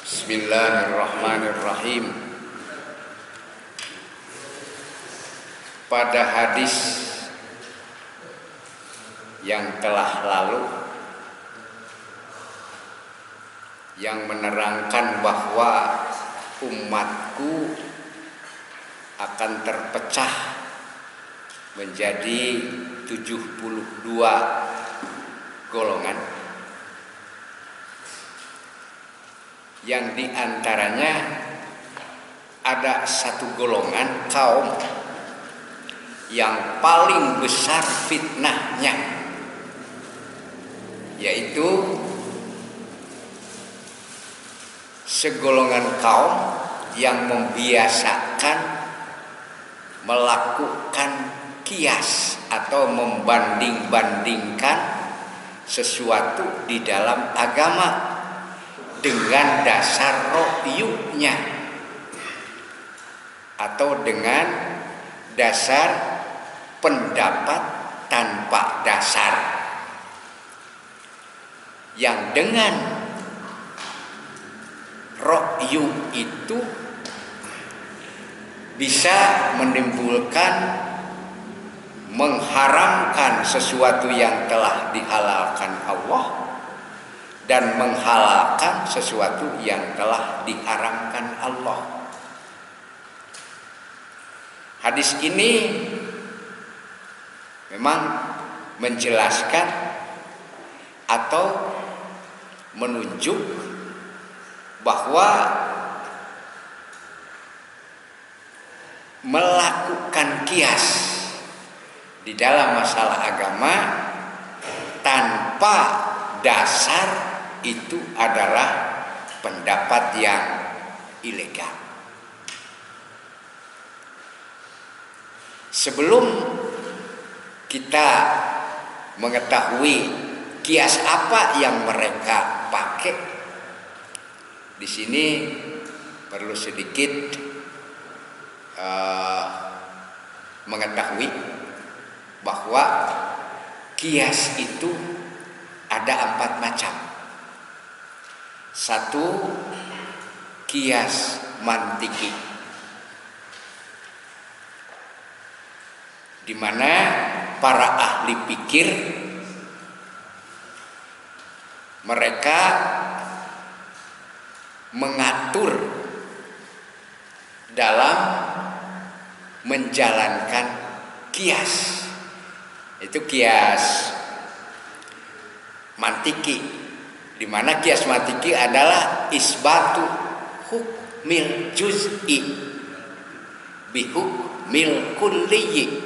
Bismillahirrahmanirrahim. Pada hadis yang telah lalu yang menerangkan bahwa umatku akan terpecah menjadi 72 golongan, yang diantaranya ada satu golongan kaum yang paling besar fitnahnya, yaitu segolongan kaum yang membiasakan melakukan kias atau membanding-bandingkan sesuatu di dalam agama dengan dasar ro'yunya atau dengan dasar pendapat tanpa dasar, yang dengan ro'yu itu bisa menimbulkan mengharamkan sesuatu yang telah dihalalkan Allah dan menghalalkan sesuatu yang telah diharamkan Allah. Hadis ini memang menjelaskan atau menunjuk bahwa melakukan kias di dalam masalah agama tanpa dasar itu adalah pendapat yang ilegal. Sebelum kita mengetahui kias apa yang mereka pakai, di sini perlu sedikit mengetahui bahwa kias itu ada 4 macam. Satu, kias mantiki, di mana para ahli pikir mereka mengatur dalam menjalankan kias. Itu kias mantiki, di mana kias mantiki adalah isbatu hukmil juz'i bihukmil kulliyi,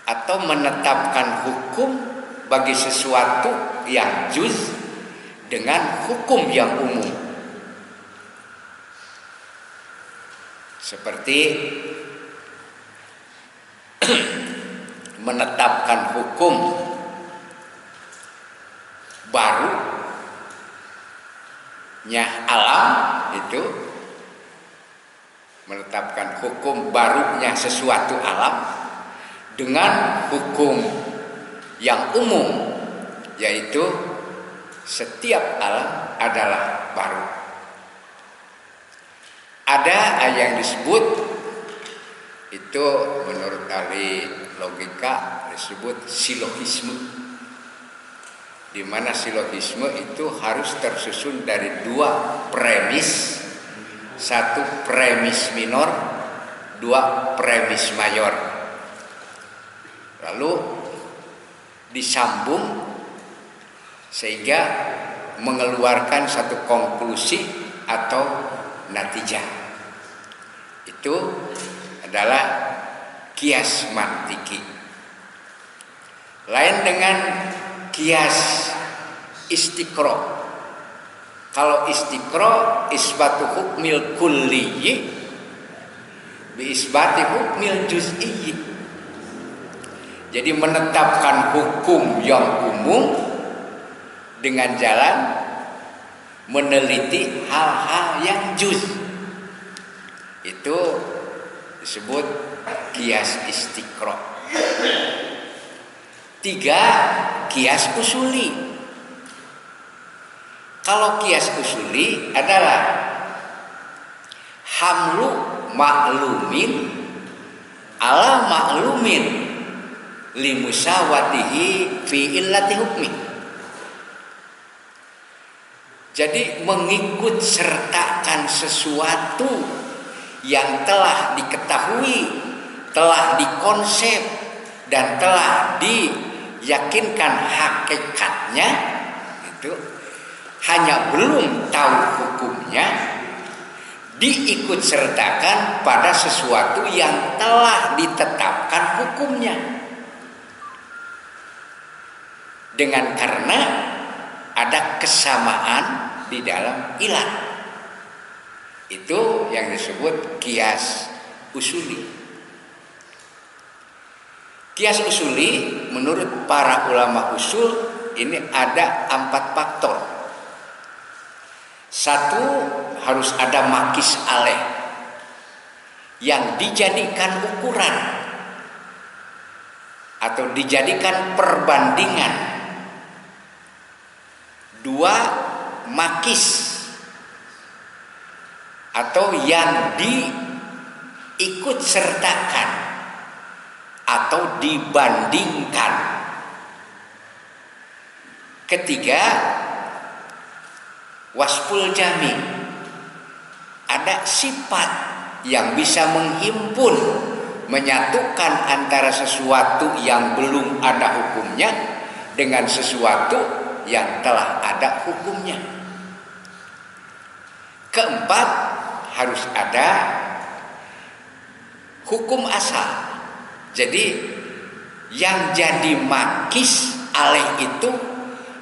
atau menetapkan hukum bagi sesuatu yang juz dengan hukum yang umum. Seperti menetapkan hukum barunya alam, itu menetapkan hukum barunya sesuatu alam dengan hukum yang umum, yaitu setiap alam adalah baru. Ada yang disebut itu menurut ahli logika disebut silogisme, di mana silogisme itu harus tersusun dari 2 premis, 1 premis minor, 2 premis mayor, lalu disambung sehingga mengeluarkan satu konklusi atau natijah. Itu adalah kias mantiki. Lain dengan kias istiqro. Kalau istiqro isbatu hukmil kulliyi bi isbati hukmil juz'iyyi. Jadi menetapkan hukum yang umum dengan jalan meneliti hal-hal yang juz. Itu disebut kias istiqro. 3, kias usuli. Kalau kias usuli adalah hamlu maklumin ala maklumin limusawatihi fi illati hukmi. Jadi mengikut sertakan sesuatu yang telah diketahui, telah dikonsep dan telah diyakinkan hakikatnya, itu hanya belum tahu hukumnya, diikut sertakan pada sesuatu yang telah ditetapkan hukumnya. Dengan karena ada kesamaan di dalam ilat. Itu yang disebut kias usuli. Kias usuli menurut para ulama usul ini ada 4 faktor. 1, harus ada makis aleh yang dijadikan ukuran atau dijadikan perbandingan. 2, makis atau yang diikut sertakan atau dibandingkan. 3, wasful jami, ada sifat yang bisa menghimpun, menyatukan antara sesuatu yang belum ada hukumnya dengan sesuatu yang telah ada hukumnya. 4, harus ada hukum asal. Jadi yang jadi makis aleh itu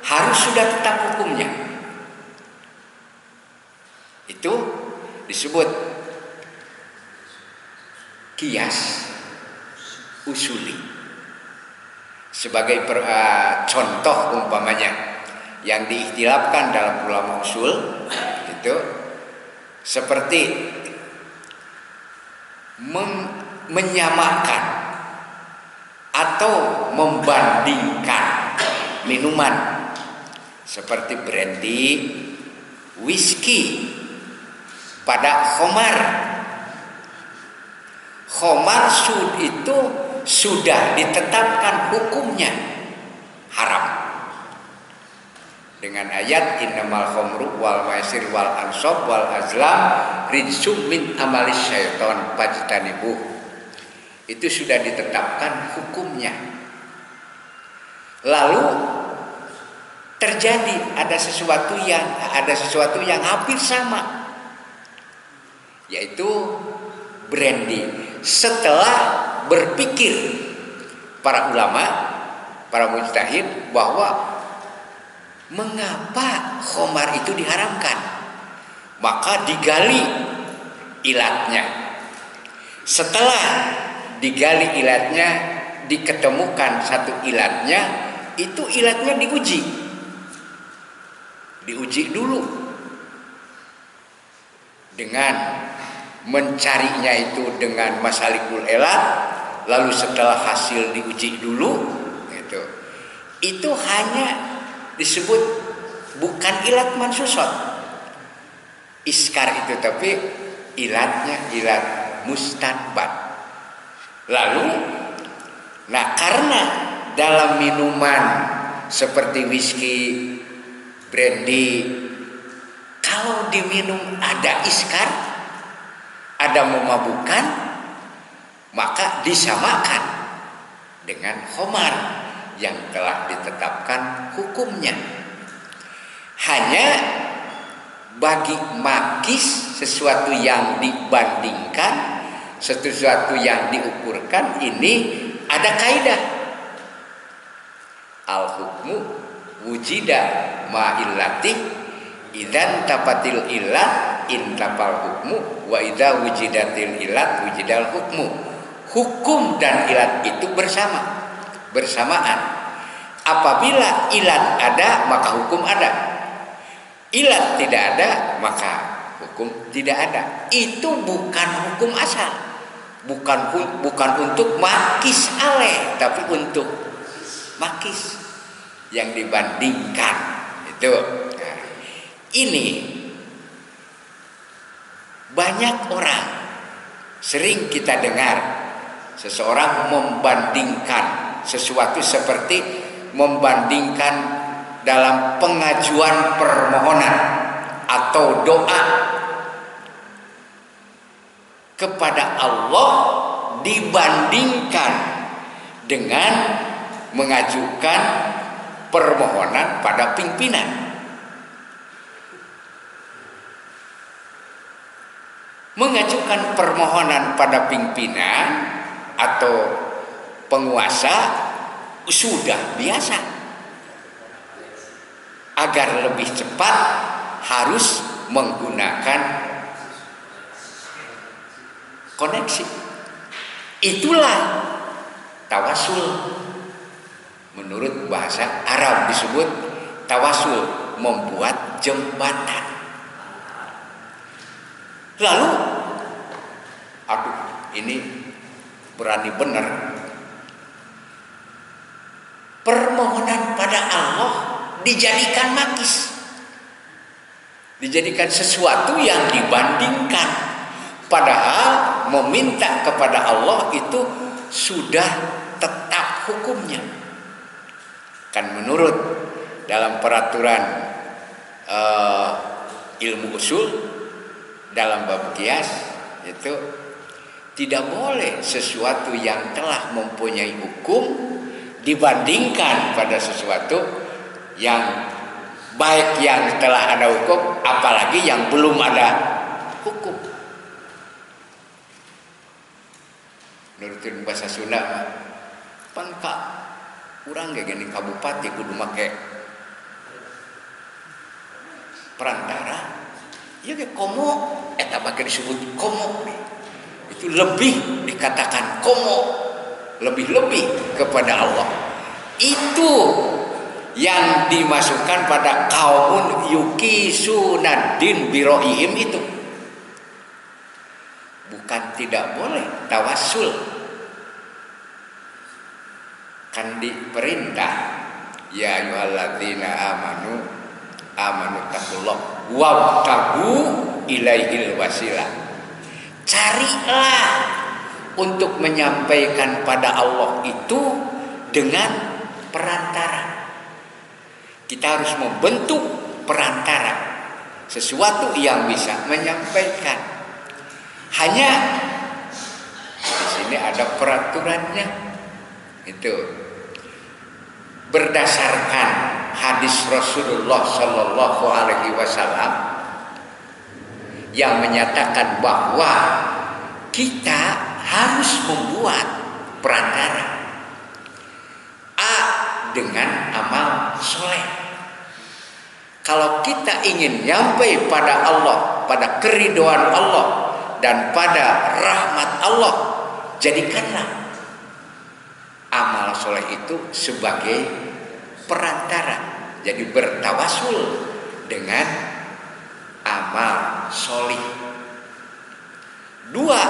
harus sudah tetap hukumnya. Itu disebut kias usuli. Sebagai contoh umpamanya yang diikhtilafkan dalam ulama usul itu seperti menyamakan atau membandingkan minuman seperti brandy, whisky pada khamar. Khamar itu sudah ditetapkan hukumnya haram dengan ayat innamal khamru wal maisir wal ansab wal azlam rijsum min amalis syaiton fajtanibuh. Itu sudah ditetapkan hukumnya. Lalu terjadi ada sesuatu yang hampir sama, yaitu brandy. Setelah berpikir para ulama, para mujtahid bahwa mengapa khamar itu diharamkan, maka digali ilatnya. Setelah digali ilatnya, diketemukan satu ilatnya, itu ilatnya diuji dulu dengan mencarinya itu dengan masalikul elat. Lalu setelah hasil diuji dulu, itu hanya disebut bukan ilat mansusot iskar itu, tapi ilatnya ilat mustanbat. Lalu, karena dalam minuman seperti whisky, brandy, kalau diminum ada iskar, ada memabukkan, maka disamakan dengan khamar yang telah ditetapkan hukumnya. Hanya bagi makis, sesuatu yang dibandingkan, sesuatu yang diukurkan, ini ada kaidah. Al hukmu wujida ma illati idzan tapatil illat intapal hukmu wa idza wujidatil illat wujidal hukmu. Hukum dan ilat itu bersamaan. Apabila ilat ada, maka hukum ada. Ilat tidak ada, maka hukum tidak ada. Itu bukan hukum asal, bukan untuk makis aleh, tapi untuk makis yang dibandingkan. Itu Ini banyak orang sering kita dengar seseorang membandingkan sesuatu seperti membandingkan dalam pengajuan permohonan atau doa kepada Allah dibandingkan dengan mengajukan permohonan pada pimpinan. Mengajukan permohonan pada pimpinan atau penguasa sudah biasa. Agar lebih cepat harus menggunakan koneksi. Itulah tawasul. Menurut bahasa Arab disebut tawasul, membuat jembatan. Lalu, aduh, ini berani benar. Permohonan pada Allah dijadikan makis, dijadikan sesuatu yang dibandingkan. Padahal meminta kepada Allah itu sudah tetap hukumnya. Kan menurut dalam peraturan ilmu usul dalam bab qiyas itu tidak boleh sesuatu yang telah mempunyai hukum dibandingkan pada sesuatu yang baik yang telah ada hukum, apalagi yang belum ada hukum. Menurut bahasa Sunda, pangka urang ge gini kabupati kudu make perantara. Ya kayak komo, eta maka disebut komo. Itu lebih dikatakan komo, lebih-lebih kepada Allah. Itu yang dimasukkan pada kaumun yuki sunadin birohim itu. Bukan tidak boleh tawasul. Kan diperintah ya ayyuhalladzina amanu taqullah wabtagu ilaihil wasilah. Carilah untuk menyampaikan pada Allah itu dengan perantara. Kita harus membentuk perantara, sesuatu yang bisa menyampaikan. Hanya di sini ada peraturannya. Itu berdasarkan hadis Rasulullah Shallallahu Alaihi Wasallam yang menyatakan bahwa kita harus membuat perantara A dengan amal soleh. Kalau kita ingin nyampai pada Allah, pada keridhaan Allah dan pada rahmat Allah, jadikanlah amal soleh itu sebagai perantara. Jadi bertawasul dengan amal soleh. Dua,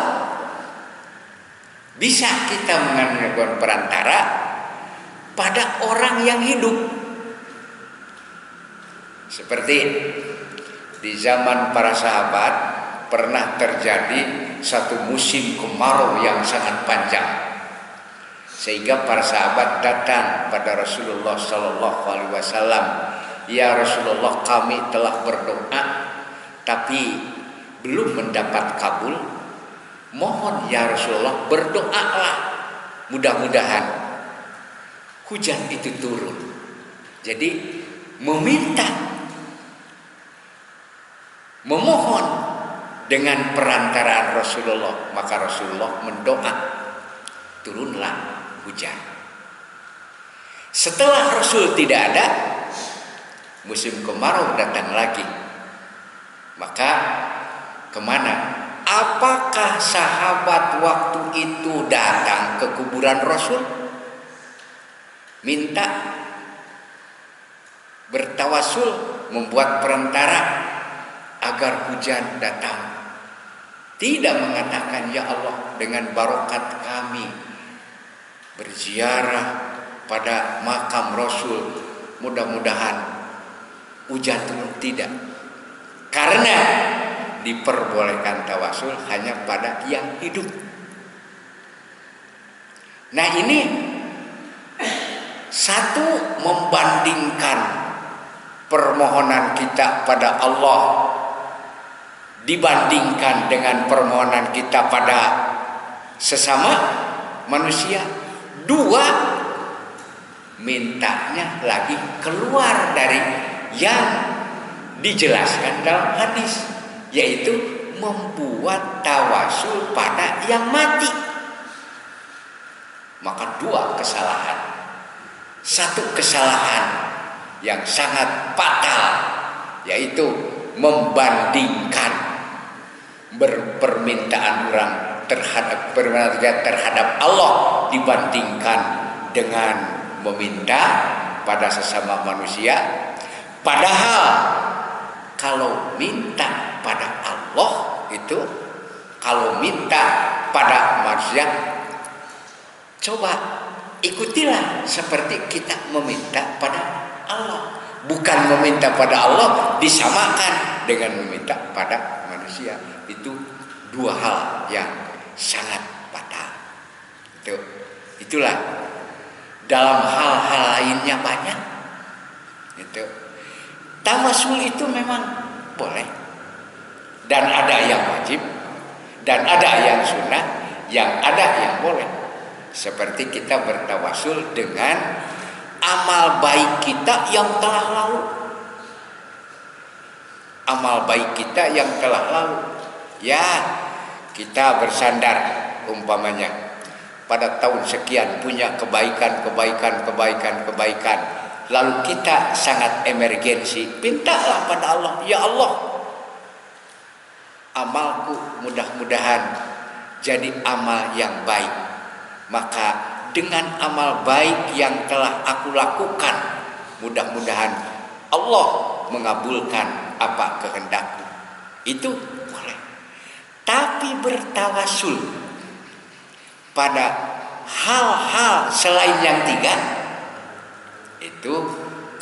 bisa kita menggunakan perantara pada orang yang hidup. Seperti di zaman para sahabat pernah terjadi satu musim kemarau yang sangat panjang. Sehingga para sahabat datang pada Rasulullah Sallallahu Alaihi Wasallam, ya Rasulullah, kami telah berdoa tapi belum mendapat kabul. Mohon ya Rasulullah, berdoalah, mudah-mudahan hujan itu turun. Jadi meminta, memohon dengan perantaraan Rasulullah, maka Rasulullah mendoa, turunlah hujan. Setelah Rasul tidak ada, musim kemarau datang lagi. Maka kemana? Apakah sahabat waktu itu datang ke kuburan Rasul? Minta, bertawasul, membuat perantara agar hujan datang. Tidak mengatakan, ya Allah, dengan barokat kami berziarah pada makam Rasul, mudah-mudahan hujan turun. Tidak. Karena diperbolehkan tawasul hanya pada yang hidup. Nah ini satu, membandingkan permohonan kita pada Allah dibandingkan dengan permohonan kita pada sesama manusia. Dua, mintanya lagi keluar dari yang dijelaskan dalam hadis, yaitu membuat tawasul pada yang mati. Maka dua kesalahan. Satu kesalahan yang sangat fatal, yaitu membandingkan permintaan orang terhadap Allah dibandingkan dengan meminta pada sesama manusia. Padahal kalau minta pada Allah itu, kalau minta pada manusia, coba ikutilah seperti kita meminta pada Allah. Bukan meminta pada Allah disamakan dengan meminta pada manusia. Itu dua hal yang sangat fatal. Itulah dalam hal-hal lainnya banyak. Tawasul itu memang boleh, dan ada yang wajib, dan ada yang sunnah, yang ada yang boleh. Seperti kita bertawasul dengan amal baik kita yang telah lalu. Amal baik kita yang telah lalu. Ya, kita bersandar umpamanya pada tahun sekian punya kebaikan. Lalu kita sangat emergensi, mintalah pada Allah, ya Allah, amalku mudah-mudahan jadi amal yang baik. Maka dengan amal baik yang telah aku lakukan, mudah-mudahan Allah mengabulkan apa kehendakku. Itu boleh. Tapi bertawasul pada hal-hal selain yang tiga, itu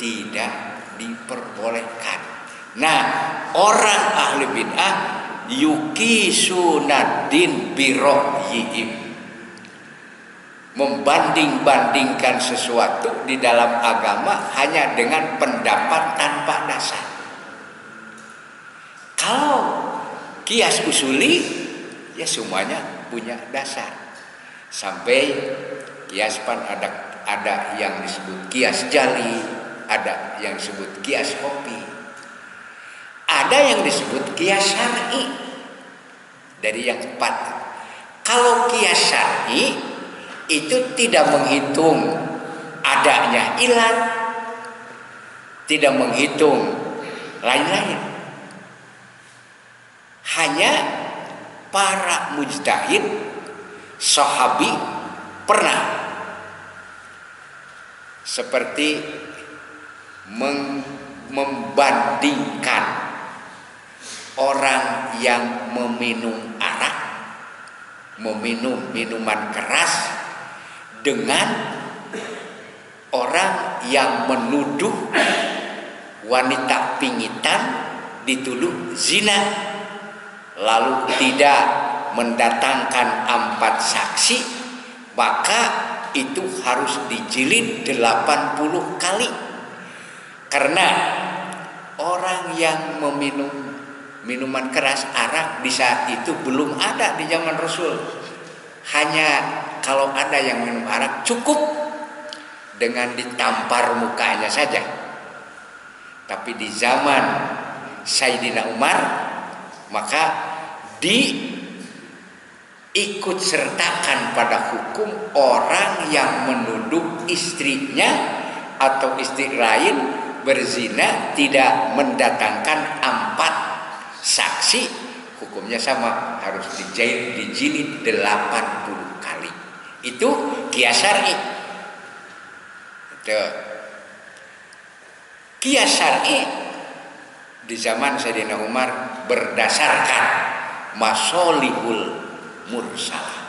tidak diperbolehkan. Nah, orang ahli bid'ah yukisunadin biro'yihim, membanding-bandingkan sesuatu di dalam agama hanya dengan pendapat tanpa dasar. Kalau kias usuli, ya semuanya punya dasar. Sampai kias pan ada yang disebut kias jali, ada yang disebut kias kopi, ada yang disebut kias syar'i. Dari yang empat, kalau kias syar'i itu tidak menghitung adanya ilat, tidak menghitung lain-lain. Hanya para mujtahid, sahabi pernah seperti membandingkan orang yang meminum arak, meminum minuman keras, dengan orang yang menuduh wanita pingitan dituduh zina, lalu tidak mendatangkan 4 saksi, maka itu harus dijilid 80 kali. Karena orang yang meminum minuman keras, arak, di saat itu belum ada di zaman Rasul. Hanya kalau ada yang minum arak cukup dengan ditampar mukanya saja. Tapi di zaman Sayyidina Umar, maka diikut sertakan pada hukum orang yang menuduh istrinya atau istri lain berzina tidak mendatangkan 4 saksi, hukumnya sama, harus dijilid 80 kali. Itu qiyas syar'i. Qiyas syar'i di zaman Sayyidina Umar berdasarkan masolihul mursalah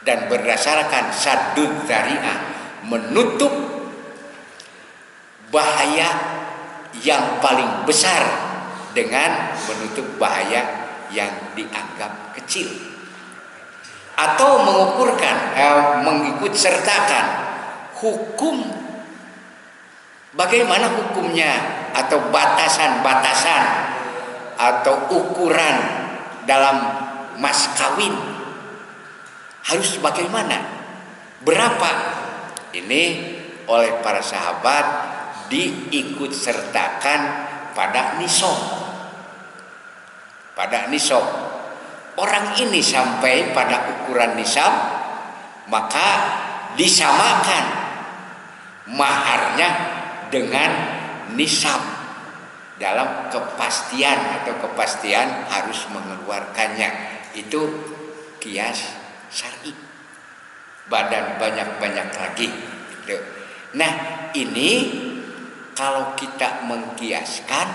dan berdasarkan saddud dzari'ah, menutup bahaya yang paling besar dengan menutup bahaya yang dianggap kecil, atau mengukurkan, mengikut sertakan hukum, bagaimana hukumnya atau batasan-batasan atau ukuran dalam mas kawin harus bagaimana, berapa. Ini oleh para sahabat diikut sertakan pada nisab. Pada nisab, orang ini sampai pada ukuran nisab, maka disamakan maharnya dengan nisab dalam kepastian atau kepastian harus mengeluarkannya. Itu kias syar'i. Badan banyak-banyak lagi. Nah, ini kalau kita mengkiaskan,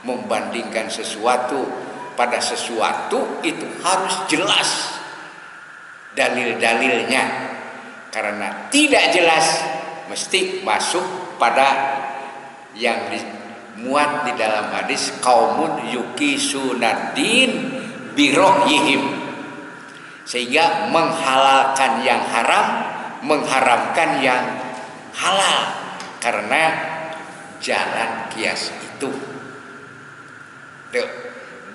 membandingkan sesuatu pada sesuatu, itu harus jelas dalil-dalilnya. Karena tidak jelas mesti masuk pada yang dimuat di dalam hadis qaumun yuqisunad-din biro'yihim, sehingga menghalalkan yang haram, mengharamkan yang halal karena jalan kias itu.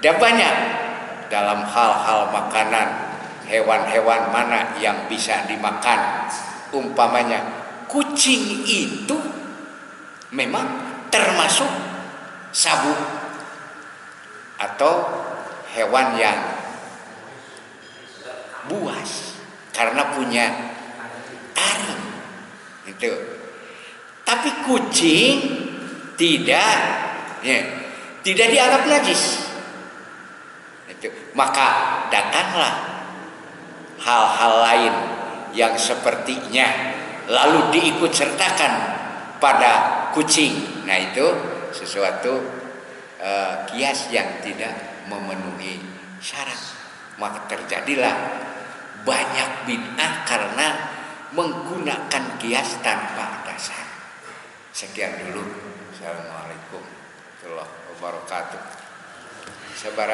Dan banyak dalam hal-hal makanan, hewan-hewan mana yang bisa dimakan. Umpamanya kucing itu memang termasuk sabuk atau hewan yang buas karena punya taring itu. Tapi kucing tidak, ya, tidak dianggap najis itu. Maka datanglah hal-hal lain yang sepertinya lalu diikut sertakan pada kucing. Nah, itu sesuatu kias yang tidak memenuhi syarat. Maka terjadilah banyak bid'ah karena menggunakan kias tanpa dasar. Sekian dulu. Assalamualaikum warahmatullahi wabarakatuh. Sabar.